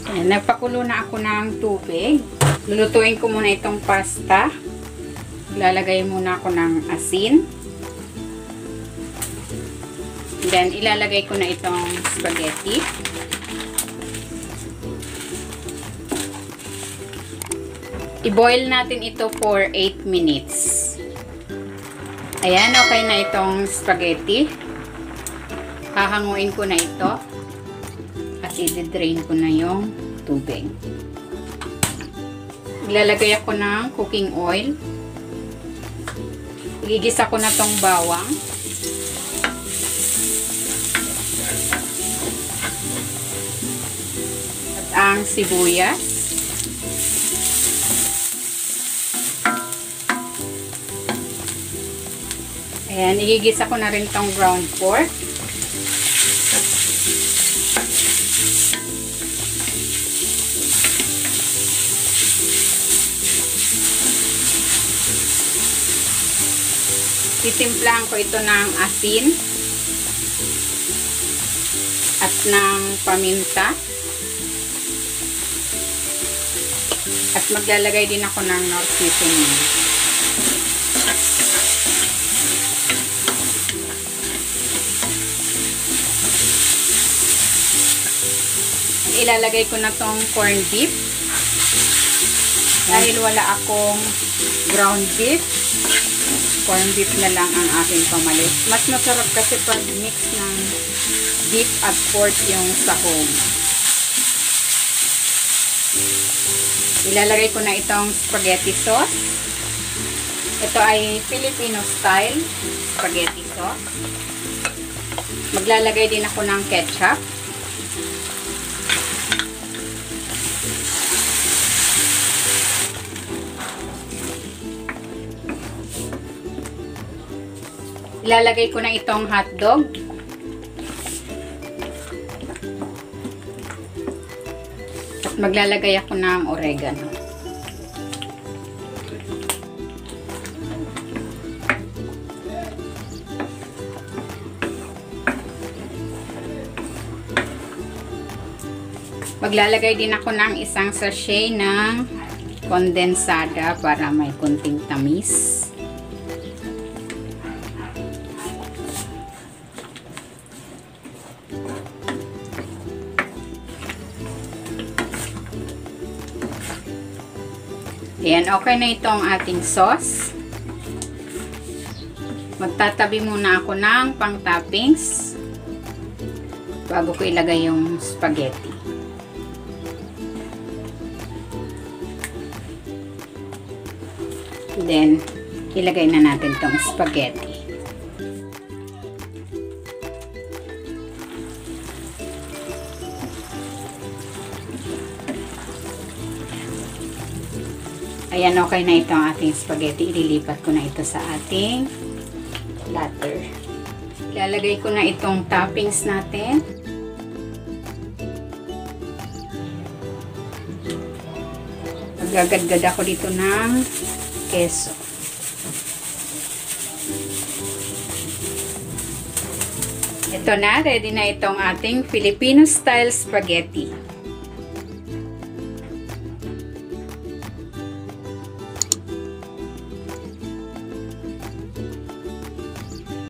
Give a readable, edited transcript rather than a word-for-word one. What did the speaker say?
Ayan, nagpakulo na ako ng tubig. Lulutuin ko muna itong pasta. Ilalagay muna ako ng asin. Then, ilalagay ko na itong spaghetti. I-boil natin ito for 8 minutes. Ayan, okay na itong spaghetti. Hahanguin ko na ito. At i-drain ko na yung tubig. Ilalagay ako ng cooking oil. Igigisa ko na tong bawang. At ang sibuyas. Ayan, igigisa ko na rin tong ground pork. Titimplahan ko ito ng asin at ng paminta. At maglalagay din ako ng Knorr seasoning. Ilalagay ko na tong corned beef. Dahil wala akong ground beef, corned beef na lang ang aking pamalit. Mas masarap kasi pag mix ng beef at pork yung sahog. Ilalagay ko na itong spaghetti sauce. Ito ay Filipino style spaghetti sauce. Maglalagay din ako ng ketchup. Ilalagay ko na itong hotdog. At maglalagay ako ng oregano. Maglalagay din ako ng isang sachet ng kondensada para may kunting tamis. Ayan, okay na itong ating sauce. Magtatabi muna ako ng pang-toppings bago ko ilagay yung spaghetti. Then, ilagay na natin itong spaghetti. Ayan, okay na ito ang ating spaghetti. Ililipat ko na ito sa ating platter. Ilalagay ko na itong toppings natin. Magagadgad ako dito ng keso. Ito na, ready na itong ating Filipino style spaghetti.